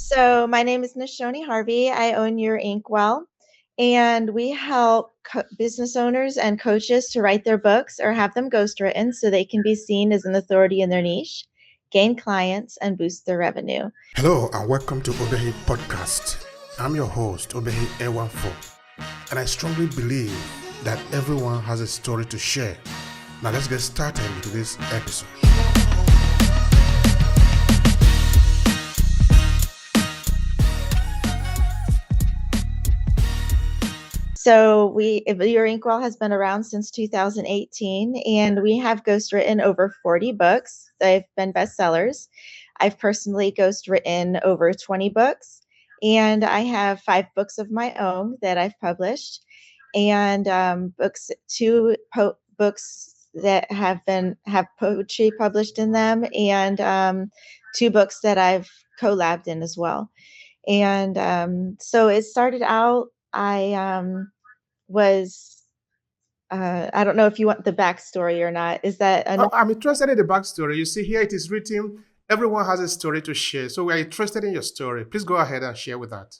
So, my name is Nishoni Harvey. I own Your Inkwell, and we help business owners and coaches to write their books or have them ghostwritten so they can be seen as an authority in their niche, gain clients, and boost their revenue. Hello and welcome to Obehi Podcast. I'm your host, Obehi Ewanfo, and I strongly believe that everyone has a story to share. Now let's get started into this episode. So Your Inkwell has been around since 2018, and we have ghostwritten over 40 books. They've been bestsellers. I've personally ghostwritten over 20 books, and I have 5 books of my own that I've published, and two books that have poetry published in them, and 2 books that I've collabed in as well. And so it started out. I don't know if you want the backstory or not. Is that enough? I'm interested in the backstory. You see here it is written, everyone has a story to share. So we are interested in your story. Please go ahead and share with that.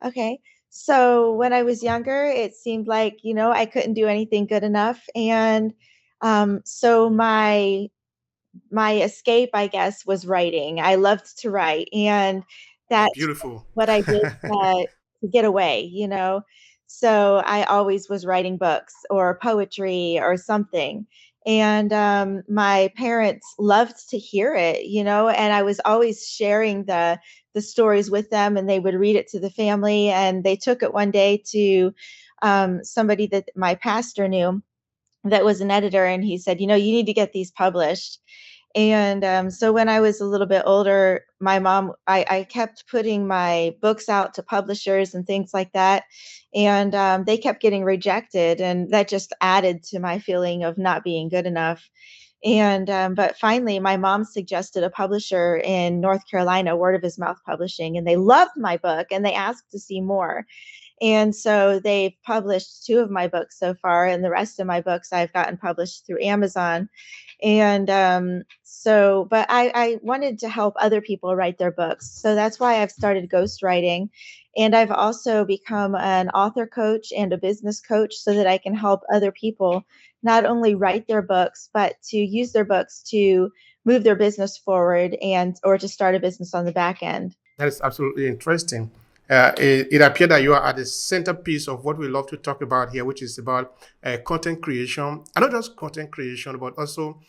Okay. So when I was younger, it seemed like, I couldn't do anything good enough. And so my escape, I guess, was writing. I loved to write. And that's Beautiful. what I did to get away, So I always was writing books or poetry or something. And my parents loved to hear it, and I was always sharing the stories with them, and they would read it to the family. And they took it one day to somebody that my pastor knew that was an editor, and he said, you need to get these published. And so when I was a little bit older, my mom, I kept putting my books out to publishers and things like that. And they kept getting rejected. And that just added to my feeling of not being good enough. But finally, my mom suggested a publisher in North Carolina, Word of His Mouth Publishing, and they loved my book and they asked to see more. And so they've published 2 of my books so far, and the rest of my books I've gotten published through Amazon. But I wanted to help other people write their books. So that's why I've started ghostwriting. And I've also become an author coach and a business coach so that I can help other people not only write their books, but to use their books to move their business forward or to start a business on the back end. That is absolutely interesting. It appears that you are at the centerpiece of what we love to talk about here, which is about content creation. And not just content creation, but also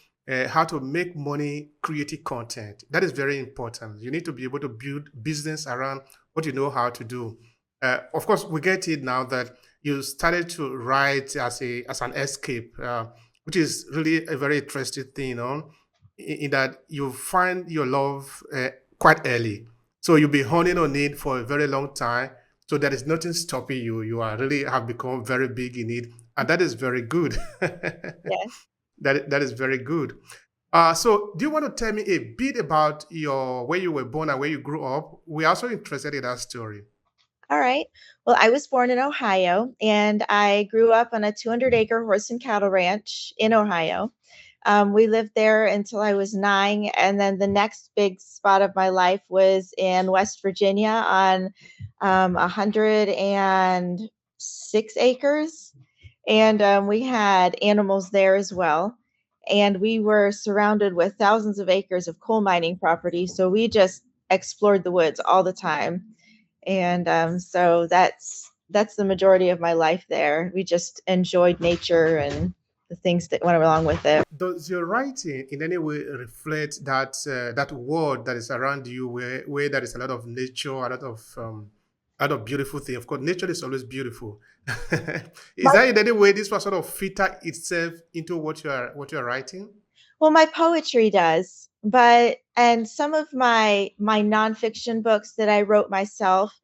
how to make money creating content. That is very important. You need to be able to build business around what you know how to do. Of course, we get it now that you started to write as an escape, which is really a very interesting thing, in that you find your love quite early. So you'll be honing on it for a very long time. So there is nothing stopping you. You are really have become very big in it. And that is very good. Yes. That is very good. So do you want to tell me a bit about where you were born and where you grew up? We're also interested in that story. All right. Well, I was born in Ohio, and I grew up on a 200-acre horse and cattle ranch in Ohio. We lived there until I was 9. And then the next big spot of my life was in West Virginia on 106 acres. And we had animals there as well. And we were surrounded with thousands of acres of coal mining property. So we just explored the woods all the time. And so that's the majority of my life there. We just enjoyed nature and the things that went along with it. Does your writing in any way reflect that world that is around you, where there is a lot of nature, a lot of beautiful things? Of course, nature is always beautiful. Is that in any way this was sort of filter itself into what you're writing? Well, my poetry does, and some of my nonfiction books that I wrote myself,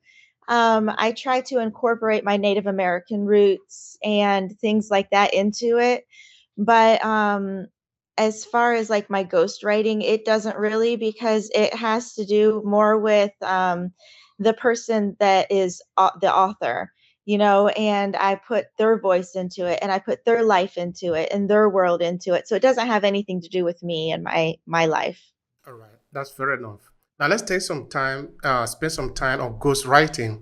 I try to incorporate my Native American roots and things like that into it. But as far as like my ghostwriting, it doesn't really, because it has to do more with the person that is the author, and I put their voice into it, and I put their life into it and their world into it. So it doesn't have anything to do with me and my life. All right, that's fair enough. Now let's take some time, spend some time on ghostwriting.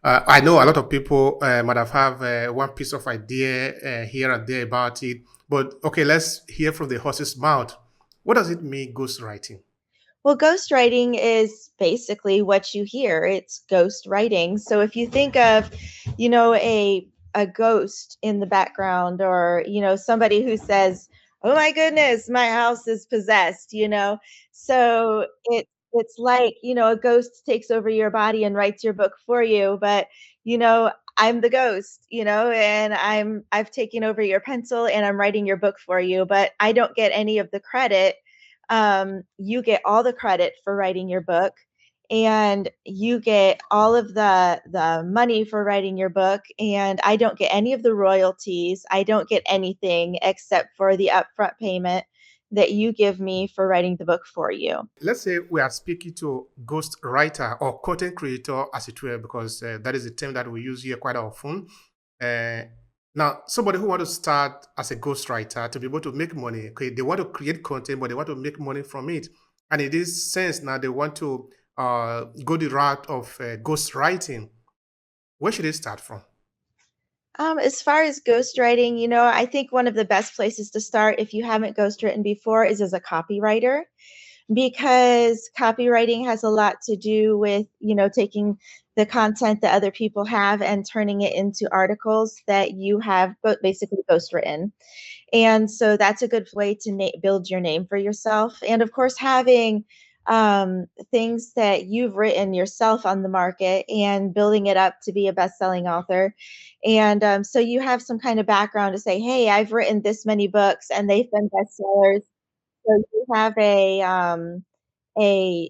I know a lot of people might have one piece of idea here and there about it, but okay, let's hear from the horse's mouth. What does it mean, ghostwriting? Well, ghostwriting is basically what you hear. It's ghost writing. So if you think of, a ghost in the background, or somebody who says, "Oh my goodness, my house is possessed," so it's like, a ghost takes over your body and writes your book for you, but I'm the ghost, and I've taken over your pencil and I'm writing your book for you, but I don't get any of the credit. You get all the credit for writing your book, and you get all of the money for writing your book, and I don't get any of the royalties. I don't get anything except for the upfront payment that you give me for writing the book for you. Let's say we are speaking to ghost writer or content creator, as it were, because that is a term that we use here quite often. Uh, Now, somebody who want to start as a ghostwriter to be able to make money, okay, they want to create content, but they want to make money from it. And in this sense, now they want to go the route of ghostwriting. Where should they start from? As far as ghostwriting, I think one of the best places to start if you haven't ghostwritten before is as a copywriter, because copywriting has a lot to do with, taking the content that other people have and turning it into articles that you have basically ghostwritten. And so that's a good way to build your name for yourself. And of course, having things that you've written yourself on the market and building it up to be a best-selling author. And so you have some kind of background to say, hey, I've written this many books and they've been bestsellers. So you have a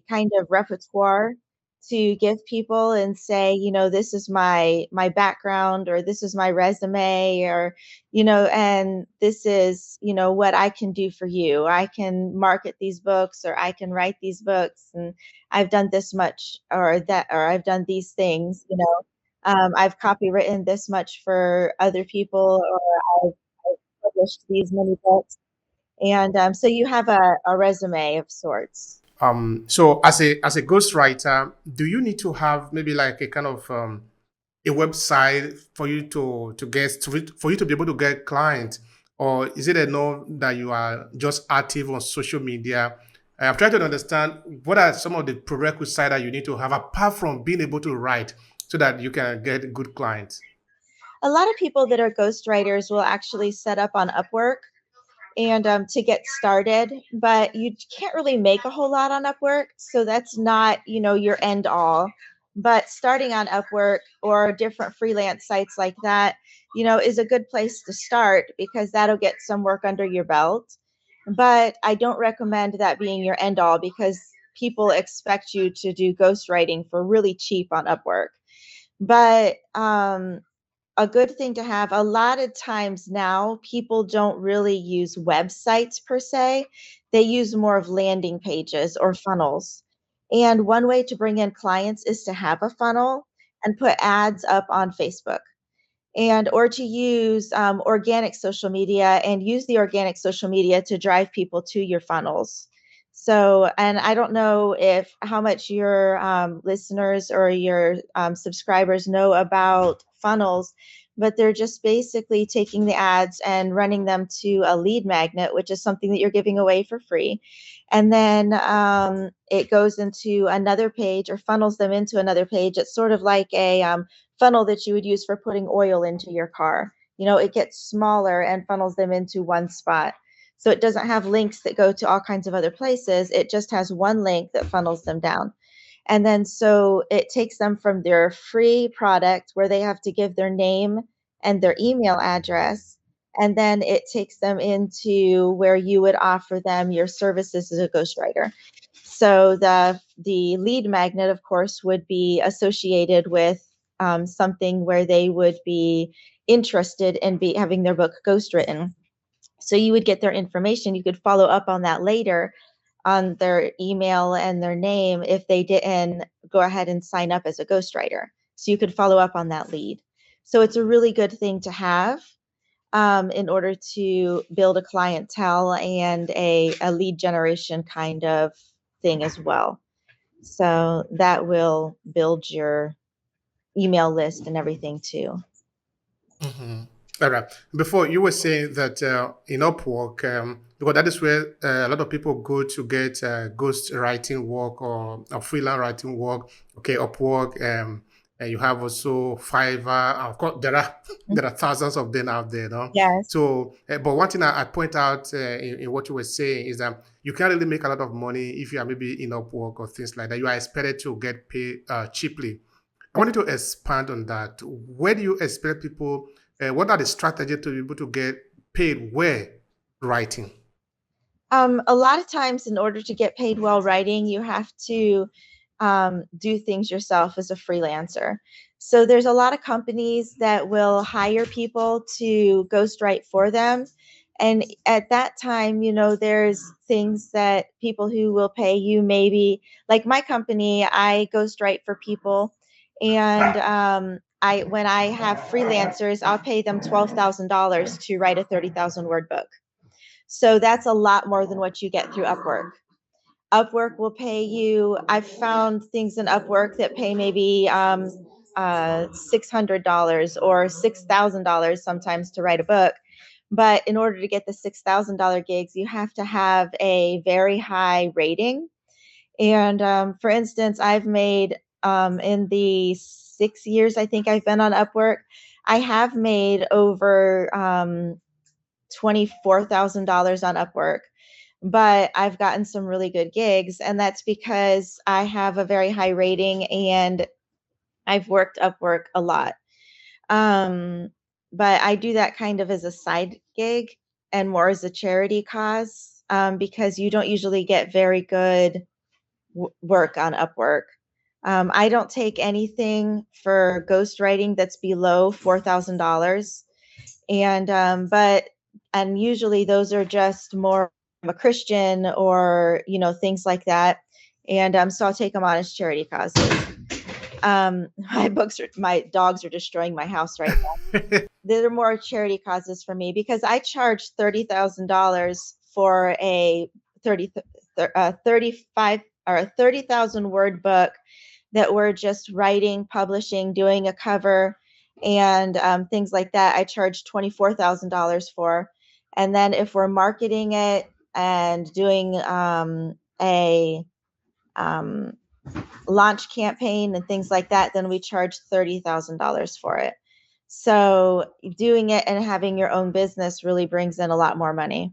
kind of repertoire to give people and say, this is my background, or this is my resume, or and this is, what I can do for you. I can market these books, or I can write these books, and I've done this much, or that, or I've done these things. I've copywritten this much for other people, or I've published these many books. And so you have a resume of sorts. So as a ghostwriter, do you need to have maybe like a kind of a website for you to get for you to be able to get clients, or is it enough that you are just active on social media? I'm trying to understand what are some of the prerequisites that you need to have apart from being able to write so that you can get good clients. A lot of people that are ghostwriters will actually set up on Upwork and to get started, but you can't really make a whole lot on Upwork, so that's not, your end all. But starting on Upwork or different freelance sites like that, is a good place to start, because that'll get some work under your belt. But I don't recommend that being your end all, because people expect you to do ghostwriting for really cheap on Upwork. But a good thing to have. A lot of times now, people don't really use websites per se. They use more of landing pages or funnels. And one way to bring in clients is to have a funnel and put ads up on Facebook, and or to use organic social media, and use the organic social media to drive people to your funnels. So, and I don't know if how much your listeners or your subscribers know about funnels, but they're just basically taking the ads and running them to a lead magnet, which is something that you're giving away for free. And then it goes into another page, or funnels them into another page. It's sort of like a funnel that you would use for putting oil into your car. It gets smaller and funnels them into one spot. So it doesn't have links that go to all kinds of other places. It just has one link that funnels them down. And then so it takes them from their free product, where they have to give their name and their email address. And then it takes them into where you would offer them your services as a ghostwriter. So the lead magnet, of course, would be associated with something where they would be interested in having their book ghostwritten. So you would get their information. You could follow up on that later on their email and their name if they didn't go ahead and sign up as a ghostwriter. So you could follow up on that lead. So it's a really good thing to have in order to build a clientele and a lead generation kind of thing as well. So that will build your email list and everything too. Mm-hmm. All right. Before you were saying that in Upwork, because that is where a lot of people go to get ghost writing work or freelance writing work. Okay, Upwork. And you have also Fiverr. Of course, there are thousands of them out there, no? Yes. So, but one thing I point out in what you were saying is that you can't really make a lot of money if you are maybe in Upwork or things like that. You are expected to get paid cheaply. I wanted to expand on that. Where do you expect people? What are the strategies to be able to get paid well writing? A lot of times, in order to get paid well writing, you have to do things yourself as a freelancer. So there's a lot of companies that will hire people to ghostwrite for them. And at that time, there's things that people who will pay you, maybe like my company, I ghostwrite for people. And when I have freelancers, I'll pay them $12,000 to write a 30,000 word book. So that's a lot more than what you get through Upwork. Upwork will pay you. I've found things in Upwork that pay maybe $600 or $6,000 sometimes to write a book. But in order to get the $6,000 gigs, you have to have a very high rating. And for instance, I've made in the 6 years I think I've been on Upwork, I have made over $24,000 on Upwork, but I've gotten some really good gigs, and that's because I have a very high rating and I've worked Upwork a lot. Um, but I do that kind of as a side gig and more as a charity cause, because you don't usually get very good work on Upwork. I don't take anything for ghostwriting that's below $4,000. And usually those are just more a Christian or things like that. And so I'll take them on as charity causes. My dogs are destroying my house right now. They're more charity causes for me because I charge $30,000 for a 35 or a 30,000 word book that we're just writing, publishing, doing a cover, and things like that. I charge $24,000 for. And then if we're marketing it and doing a um, launch campaign and things like that, then we charge $30,000 for it. So doing it and having your own business really brings in a lot more money.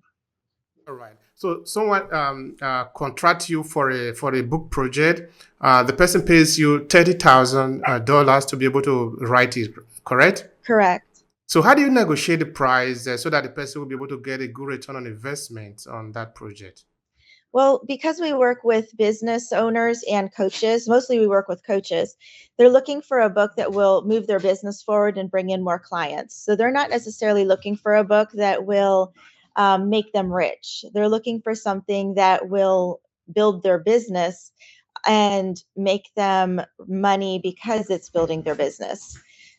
All right. So someone contract you for a book project. The person pays you $30,000 to be able to write it. Correct? Correct. So how do you negotiate the price so that the person will be able to get a good return on investment on that project? Well, because we work with business owners and coaches, mostly we work with coaches, they're looking for a book that will move their business forward and bring in more clients. So they're not necessarily looking for a book that will make them rich. They're looking for something that will build their business and make them money because it's building their business.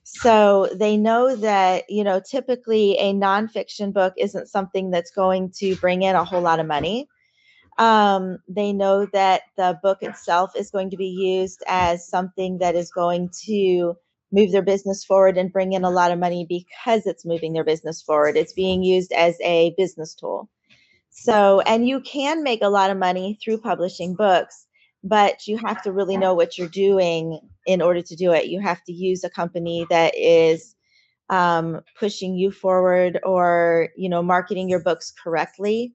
So they know that, typically a nonfiction book isn't something that's going to bring in a whole lot of money. They know that the book itself is going to be used as something that is going to move their business forward and bring in a lot of money because it's moving their business forward. It's being used as a business tool. So, and you can make a lot of money through publishing books, but you have to really know what you're doing in order to do it. You have to use a company that is pushing you forward or, marketing your books correctly.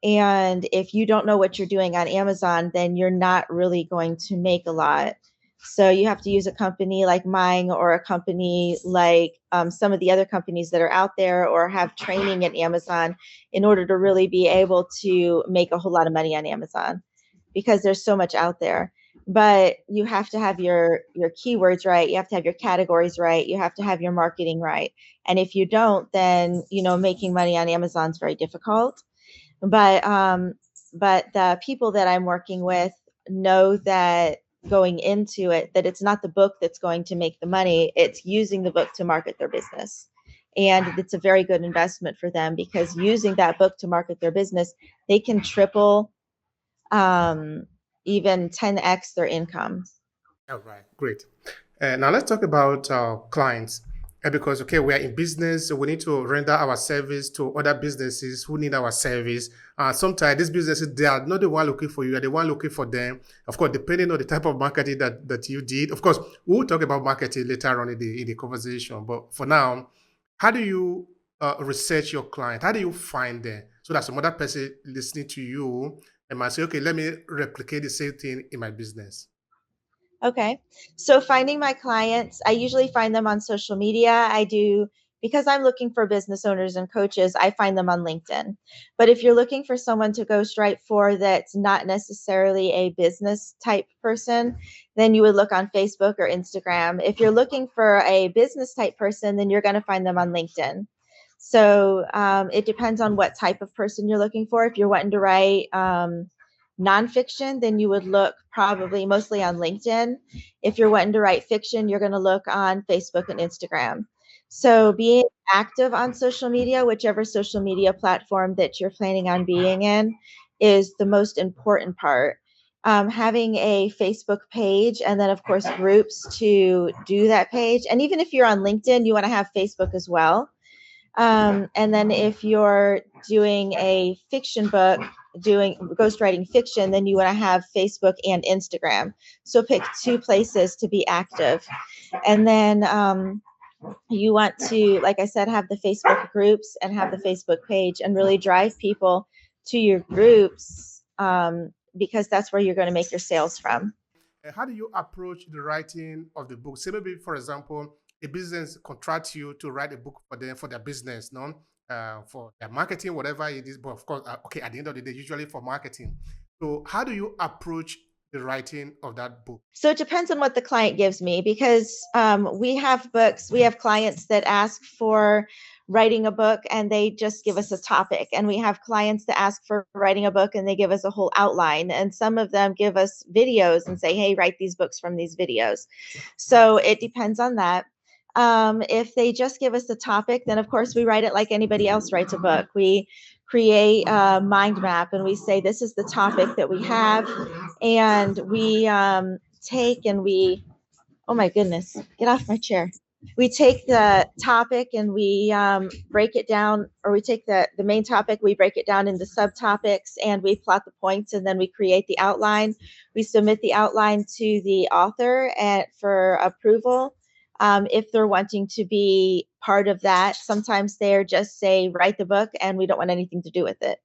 And if you don't know what you're doing on Amazon, then you're not really going to make a lot. So you have to use a company like mine or a company like some of the other companies that are out there or have training at Amazon in order to really be able to make a whole lot of money on Amazon because there's so much out there. But you have to have your keywords right. You have to have your categories right. You have to have your marketing right. And if you don't, then, making money on Amazon is very difficult. But the people that I'm working with know that going into it, that it's not the book that's going to make the money, it's using the book to market their business. And it's a very good investment for them because using that book to market their business, they can triple even 10x their income. All right, great. Now let's talk about clients. Because okay, we are in business, so we need to render our service to other businesses who need our service. Sometimes these businesses, they are not the one looking for you, you are the one looking for them. Of course, depending on the type of marketing that you did. Of course, we'll talk about marketing later on in the conversation. But for now, how do you research your client? How do you find them so that some other person listening to you and might say, okay, let me replicate the same thing in my business? Okay. So finding my clients, I usually find them on social media. I do because I'm looking for business owners and coaches, I find them on LinkedIn. But if you're looking for someone to ghostwrite for that's not necessarily a business type person, then you would look on Facebook or Instagram. If you're looking for a business type person, then you're going to find them on LinkedIn. So it depends on what type of person you're looking for. If you're wanting to write nonfiction, then you would look probably mostly on LinkedIn. If you're wanting to write fiction, you're going to look on Facebook and Instagram. So being active on social media, whichever social media platform that you're planning on being in, is the most important part. Having a Facebook page and then, of course, groups to do that page. And even if you're on LinkedIn, you want to have Facebook as well. And then if you're doing a fiction book, doing ghostwriting fiction, then you want to have Facebook and Instagram. So pick two places to be active. And then you want to, like I said, have the Facebook groups and have the Facebook page and really drive people to your groups because that's where you're going to make your sales from. How do you approach the writing of the book? Say maybe, for example, a business contracts you to write a book for them for their business, no, for their marketing, whatever it is. But of course, okay, at the end of the day, usually for marketing. So, how do you approach the writing of that book? So it depends on what the client gives me because we have books, we have clients that ask for writing a book and they just give us a topic. And we have clients that ask for writing a book and they give us a whole outline. And some of them give us videos and say, hey, write these books from these videos. So it depends on that. If they just give us a topic, then of course we write it like anybody else writes a book. We create a mind map and we say, this is the topic that we have. And we take and we, oh my goodness, get off my chair. We take the topic and we break it down, or we take the main topic, we break it down into subtopics and we plot the points and then we create the outline. We submit the outline to the author for approval. If they're wanting to be part of that, sometimes they're just say, write the book and we don't want anything to do with it.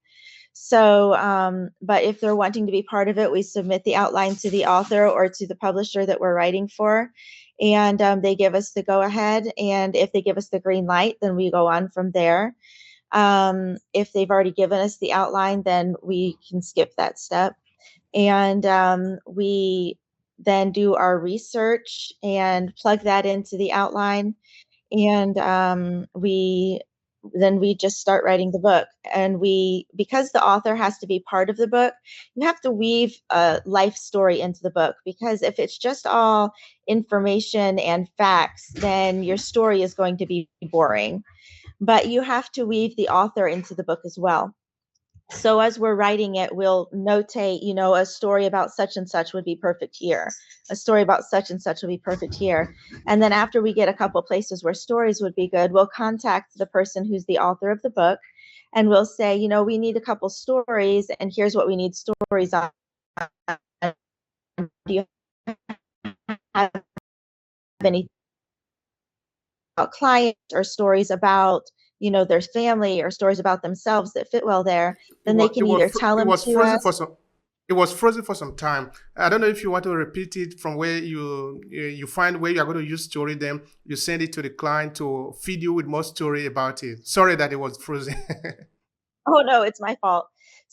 So, but if they're wanting to be part of it, we submit the outline to the author or to the publisher that we're writing for, and they give us the go ahead. And if they give us the green light, then we go on from there. If they've already given us the outline, then we can skip that step. And we then do our research and plug that into the outline. And we just start writing the book. And because the author has to be part of the book, you have to weave a life story into the book, because if it's just all information and facts, then your story is going to be boring. But you have to weave the author into the book as well. So as we're writing it, we'll notate, a story about such and such would be perfect here. A story about such and such would be perfect here. And then after we get a couple places where stories would be good, we'll contact the person who's the author of the book and we'll say, we need a couple stories and here's what we need stories on. Do you have any about clients or stories about their family or stories about themselves that fit well there? Then they can either tell It them was to frozen us. for some. It was frozen for some time. I don't know if you want to repeat it from where you find where you are going to use story. Then you send it to the client to feed you with more story about it. Sorry that it was frozen. Oh no, it's my fault.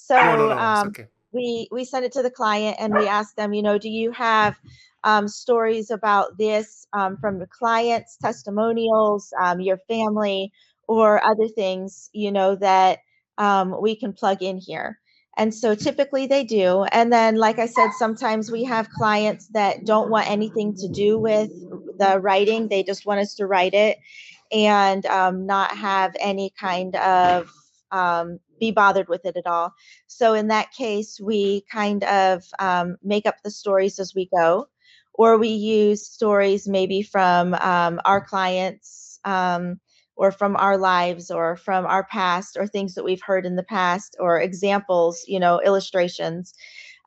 No, no, So no. It's okay. we send it to the client and we ask them, do you have stories about this from the clients, testimonials, your family, or other things, that we can plug in here. And so typically they do. And then, like I said, sometimes we have clients that don't want anything to do with the writing. They just want us to write it and not have any kind of be bothered with it at all. So in that case, we kind of make up the stories as we go, or we use stories maybe from our clients, or from our lives, or from our past, or things that we've heard in the past, or examples, illustrations,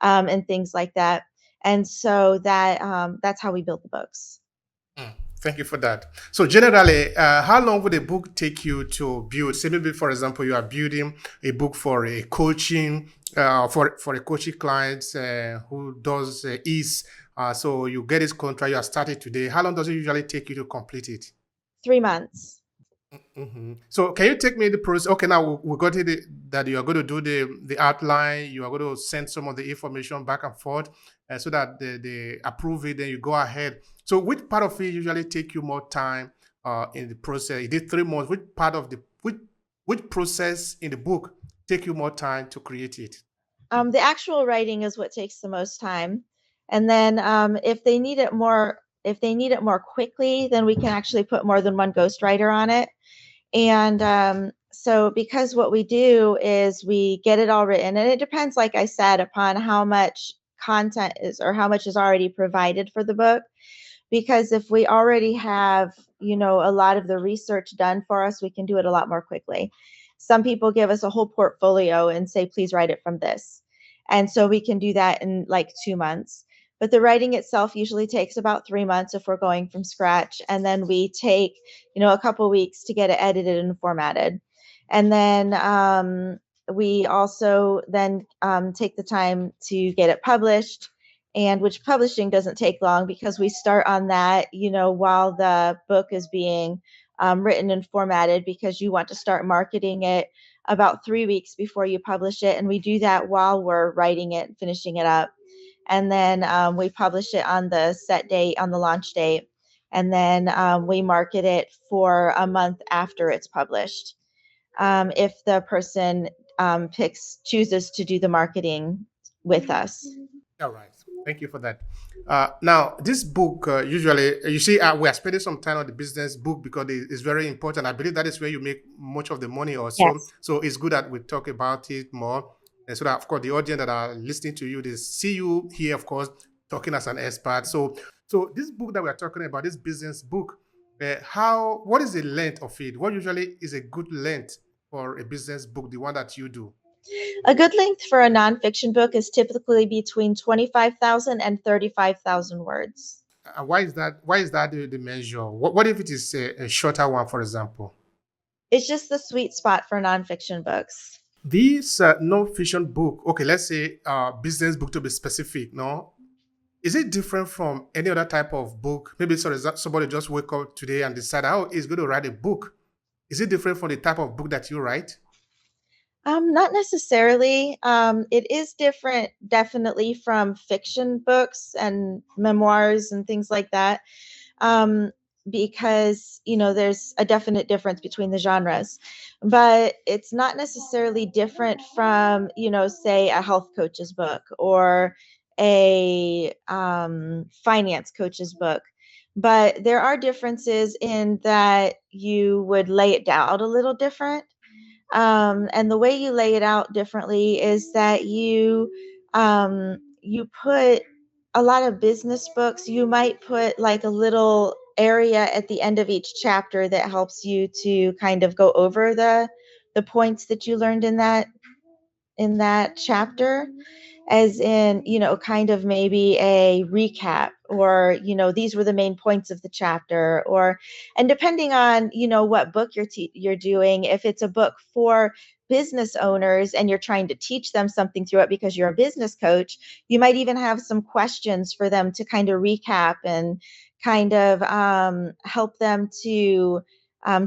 and things like that. And so that's how we build the books. Mm, thank you for that. So generally, how long would a book take you to build? Say maybe, for example, you are building a book for a coaching, for a coaching client who does is. So you get his contract, you are started today. How long does it usually take you to complete it? 3 months. So can you take me the process? Okay, now we got it that you are going to do the outline. You are going to send some of the information back and forth, so that they approve it. Then you go ahead. So which part of it usually take you more time in the process? You did 3 months. Which part of the which process in the book take you more time to create it? The actual writing is what takes the most time, and then if they need it more quickly, then we can actually put more than one ghostwriter on it. And so, because what we do is we get it all written, and it depends, like I said, upon how much content is, or how much is already provided for the book. Because if we already have, a lot of the research done for us, we can do it a lot more quickly. Some people give us a whole portfolio and say, please write it from this. And so we can do that in like 2 months. But the writing itself usually takes about 3 months if we're going from scratch. And then we take, a couple weeks to get it edited and formatted. And then we also then take the time to get it published, and which publishing doesn't take long, because we start on that, while the book is being written and formatted, because you want to start marketing it about 3 weeks before you publish it. And we do that while we're writing it and finishing it up. And then we publish it on the set date, on the launch date. And then we market it for a month after it's published. If the person chooses to do the marketing with us. All right. Thank you for that. Now, this book, usually, you see, we are spending some time on the business book because it's very important. I believe that is where you make much of the money also. Yes. So it's good that we talk about it more. And so that, of course, the audience that are listening to you, they see you here, of course, talking as an expert. So this book that we're talking about, this business book, what is the length of it? What usually is a good length for a business book, the one that you do? A good length for a nonfiction book is typically between 25,000 and 35,000 words. Why is that? Why is that the measure? What if it is a shorter one, for example? It's just the sweet spot for nonfiction books. This non-fiction book, okay, let's say business book to be specific, no? Is it different from any other type of book? Maybe somebody just wake up today and decide, oh, he's going to write a book. Is it different from the type of book that you write? Not necessarily. It is different, definitely, from fiction books and memoirs and things like that. Um, because, there's a definite difference between the genres, but it's not necessarily different from, say, a health coach's book, or a finance coach's book. But there are differences in that you would lay it out a little different. And the way you lay it out differently is that you put a lot of business books. You might put like a little area at the end of each chapter that helps you to kind of go over the points that you learned in that chapter, as in, kind of maybe a recap, or, these were the main points of the chapter, or, and depending on, what book you're doing, if it's a book for business owners and you're trying to teach them something through it because you're a business coach, you might even have some questions for them to kind of recap and kind of help them to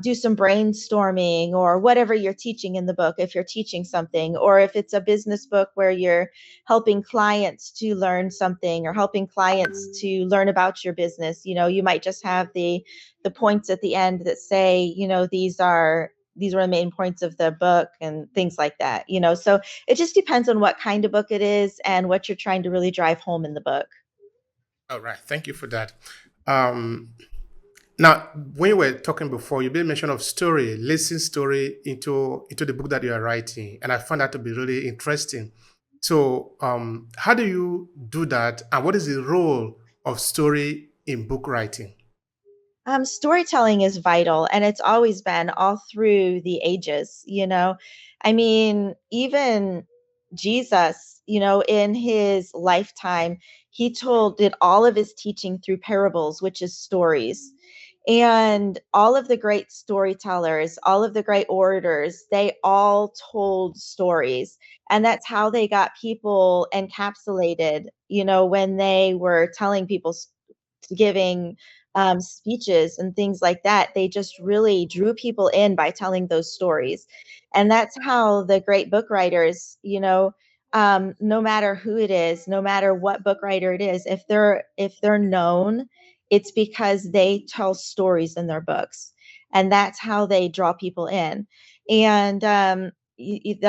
do some brainstorming, or whatever you're teaching in the book, if you're teaching something, or if it's a business book where you're helping clients to learn something, or helping clients to learn about your business. You might just have the points at the end that say, these were the main points of the book, and things like that. So it just depends on what kind of book it is and what you're trying to really drive home in the book. All right. Thank you for that. Um, Now, when you were talking before, you made mention of story, listen story into the book that you are writing, and I found that to be really interesting. So, how do you do that, and what is the role of story in book writing? Storytelling is vital, and it's always been all through the ages, you know. I mean, even Jesus, you know, in his lifetime, he did all of his teaching through parables, which is stories. And all of the great storytellers, all of the great orators, they all told stories. And that's how they got people encapsulated, you know, when they were telling people, giving speeches and things like that. They just really drew people in by telling those stories. And that's how the great book writers, you know, no matter who it is, no matter what book writer it is, if they're known, it's because they tell stories in their books, and that's how they draw people in. And it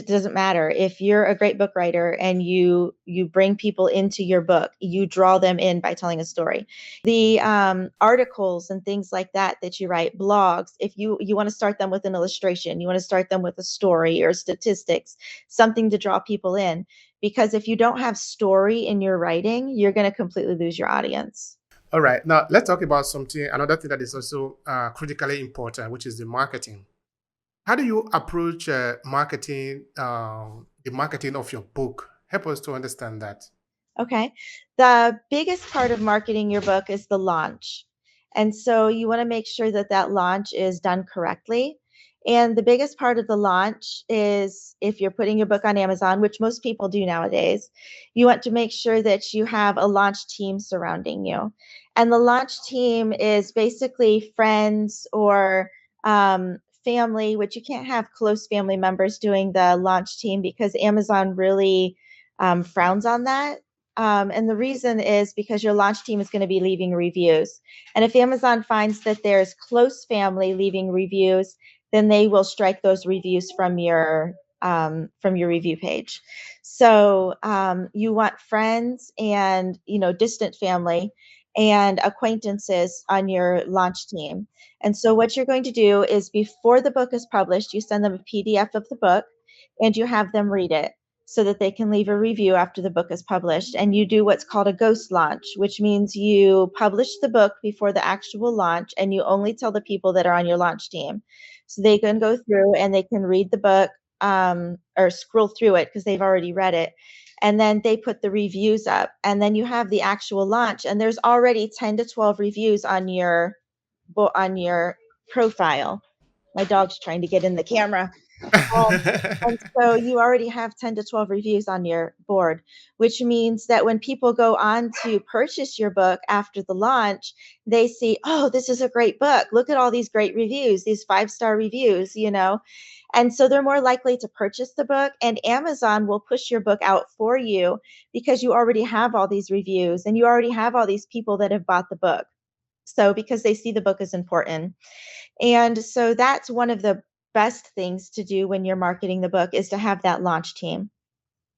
doesn't matter if you're a great book writer and you bring people into your book, you draw them in by telling a story. The articles and things like that you write, blogs, if you want to start them with an illustration, you want to start them with a story or statistics, something to draw people in, because if you don't have story in your writing, you're going to completely lose your audience. All right, now let's talk about something, another thing that is also critically important, which is the marketing. How do you approach marketing, the marketing of your book? Help us to understand that. Okay. The biggest part of marketing your book is the launch. And so you want to make sure that that launch is done correctly. And the biggest part of the launch is, if you're putting your book on Amazon, which most people do nowadays, you want to make sure that you have a launch team surrounding you. And the launch team is basically friends or family, which you can't have close family members doing the launch team because Amazon really frowns on that. And the reason is because your launch team is going to be leaving reviews. And if Amazon finds that there's close family leaving reviews, then they will strike those reviews from your review page. So you want friends and distant family and acquaintances on your launch team. And so what you're going to do is, before the book is published, you send them a PDF of the book and you have them read it so that they can leave a review after the book is published. And you do what's called a ghost launch, which means you publish the book before the actual launch and you only tell the people that are on your launch team. So they can go through and they can read the book, or scroll through it because they've already read it. And then they put the reviews up, and then you have the actual launch, and there's already 10 to 12 reviews on your profile. My dog's trying to get in the camera. Um, and so you already have 10 to 12 reviews on your board, which means that when people go on to purchase your book after the launch, they see, oh, this is a great book. Look at all these great reviews, these 5-star reviews. And so they're more likely to purchase the book, and Amazon will push your book out for you because you already have all these reviews and you already have all these people that have bought the book. So because they see the book is important. And so that's one of the best things to do when you're marketing the book, is to have that launch team.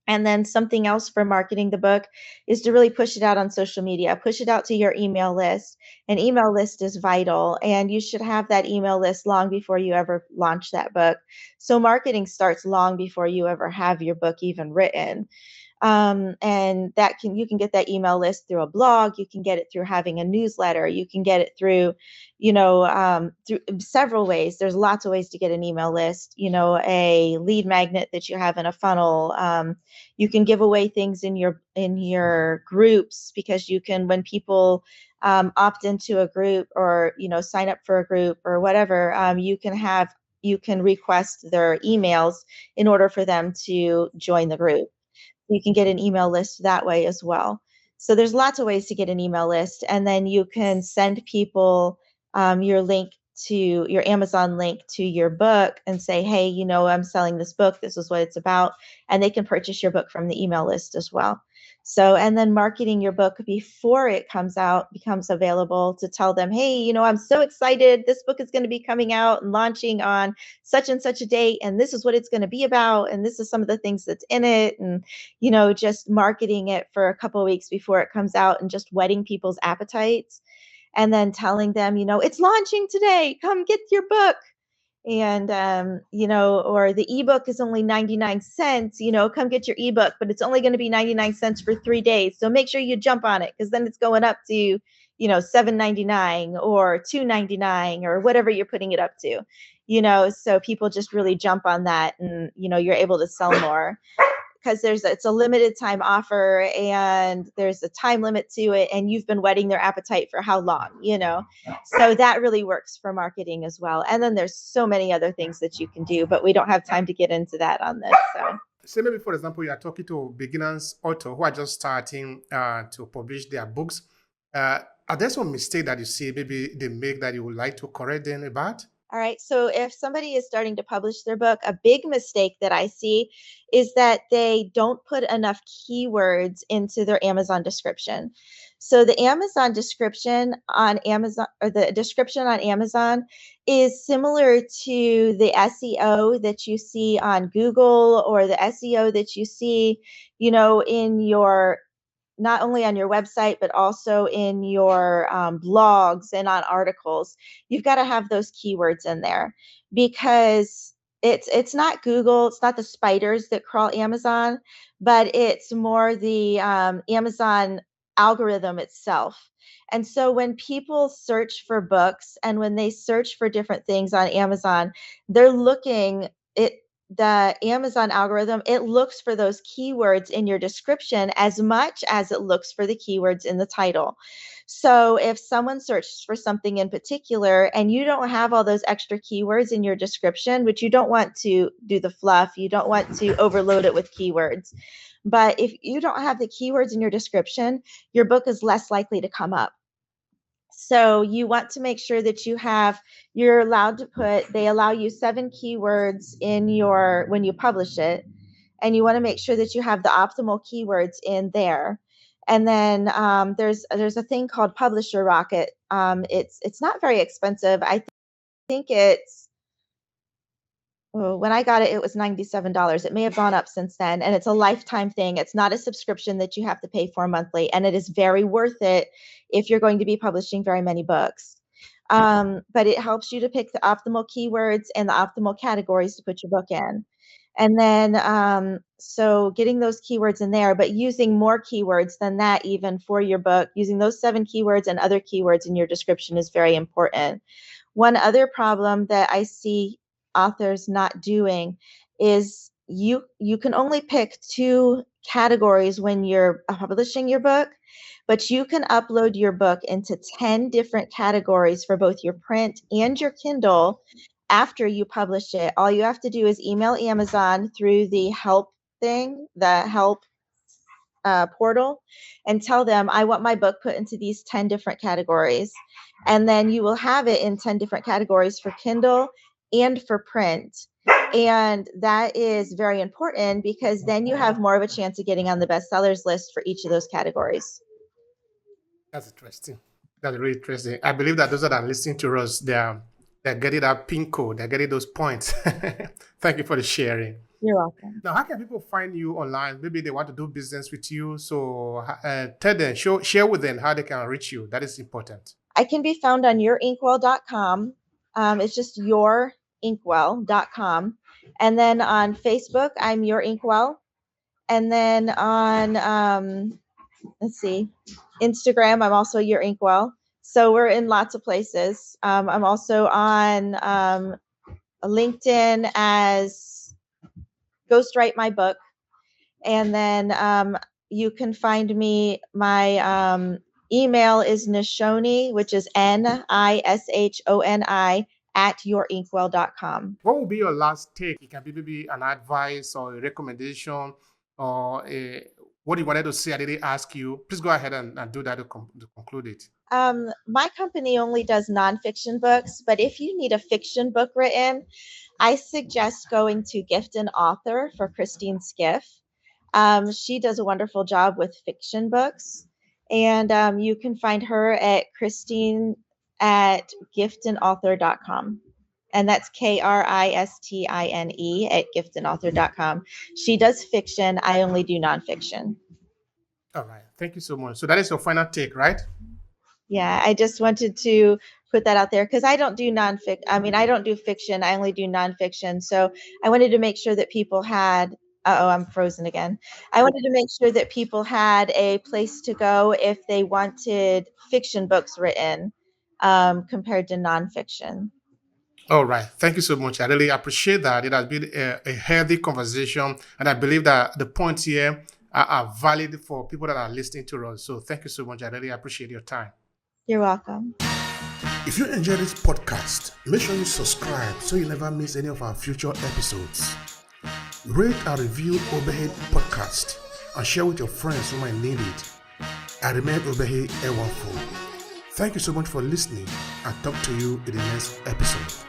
And then something else for marketing the book is to really push it out on social media, push it out to your email list. An email list is vital, and you should have that email list long before you ever launch that book. So marketing starts long before you ever have your book even written. And you can get that email list through a blog, you can get it through having a newsletter, you can get it through through several ways. There's lots of ways to get an email list, a lead magnet that you have in a funnel. You can give away things in your groups, because you can, when people opt into a group, or sign up for a group or whatever, you can request their emails in order for them to join the group. You can get an email list that way as well. So there's lots of ways to get an email list, and then you can send people your Amazon link to your book and say, hey, I'm selling this book. This is what it's about. And they can purchase your book from the email list as well. So, and then marketing your book before it comes out, becomes available, to tell them, hey, I'm so excited. This book is going to be coming out and launching on such and such a date. And this is what it's going to be about. And this is some of the things that's in it. And, just marketing it for a couple of weeks before it comes out and just whetting people's appetites. And then telling them, it's launching today. Come get your book. And or the ebook is only 99 cents, come get your ebook, but it's only going to be 99 cents for 3 days, so make sure you jump on it, because then it's going up to $7.99 or $2.99 or whatever you're putting it up to, so people just really jump on that, and you're able to sell more, because it's a limited time offer, and there's a time limit to it, and you've been whetting their appetite for how long, so that really works for marketing as well. And then there's so many other things that you can do, but we don't have time to get into that on this. So say maybe, for example, you are talking to beginners author who are just starting to publish their books. Are there some mistake that you see maybe they make that you would like to correct them about? all right. So if somebody is starting to publish their book, a big mistake that I see is that they don't put enough keywords into their Amazon description. So the Amazon description on Amazon, or the description on Amazon, is similar to the SEO that you see on Google, or the SEO that you see, in your, not only on your website, but also in your blogs and on articles. You've got to have those keywords in there, because it's not Google, it's not the spiders that crawl Amazon, but it's more the Amazon algorithm itself. And so when people search for books, and when they search for different things on Amazon, they're looking it the Amazon algorithm, it looks for those keywords in your description as much as it looks for the keywords in the title. So if someone searches for something in particular and you don't have all those extra keywords in your description, which you don't want to do the fluff, you don't want to overload it with keywords. But if you don't have the keywords in your description, your book is less likely to come up. So you want to make sure that you're allowed to they allow you 7 keywords when you publish it. And you want to make sure that you have the optimal keywords in there. And then there's a thing called Publisher Rocket. It's not very expensive. I think when I got it, it was $97. It may have gone up since then, and it's a lifetime thing. It's not a subscription that you have to pay for monthly, and it is very worth it if you're going to be publishing very many books. But it helps you to pick the optimal keywords and the optimal categories to put your book in. And then, so getting those keywords in there, but using more keywords than that, even for your book, using those 7 keywords and other keywords in your description is very important. One other problem that I see authors not doing is you can only pick 2 categories when you're publishing your book, but you can upload your book into 10 different categories for both your print and your Kindle after you publish it. All you have to do is email Amazon through the help thing, the help portal, and tell them, I want my book put into these 10 different categories. And then you will have it in 10 different categories for Kindle and for print. And that is very important, because then you have more of a chance of getting on the bestsellers list for each of those categories. That's interesting. That's really interesting. I believe that those that are listening to us, they're getting that pin code, they're getting those points. Thank you for the sharing. You're welcome. Now, how can people find you online? Maybe they want to do business with you. So tell them, share with them how they can reach you. That is important. I can be found on yourinkwell.com. It's just yourinkwell.com. And then on Facebook, I'm Your Inkwell. And then on, Instagram, I'm also Your Inkwell. So we're in lots of places. I'm also on LinkedIn as Ghostwrite My Book. And then you can find me, my email is Nishoni, which is NISHONI @yourinkwell.com. What will be your last take? It can be maybe an advice or a recommendation, or what you wanted to say I didn't ask you. Please go ahead and do that to conclude it. My company only does nonfiction books, but if you need a fiction book written, I suggest going to Gift and Author for Christine Skiff. She does a wonderful job with fiction books. And you can find her at Christine at giftandauthor.com. And that's Kristine at giftandauthor.com. She does fiction. I only do nonfiction. All right. Thank you so much. So that is your final take, right? Yeah, I just wanted to put that out there because I don't do nonfiction. I mean, I don't do fiction. I only do nonfiction. So I wanted to make sure that people had. Oh, I'm frozen again. I wanted to make sure that people had a place to go if they wanted fiction books written compared to nonfiction. All right. Thank you so much. I really appreciate that. It has been a healthy conversation. And I believe that the points here are valid for people that are listening to us. So thank you so much. I really appreciate your time. You're welcome. If you enjoy this podcast, make sure you subscribe so you never miss any of our future episodes. Rate and review Obehi Podcast and share with your friends who might need it. I remain Obehi Ewafo. Thank you so much for listening and talk to you in the next episode.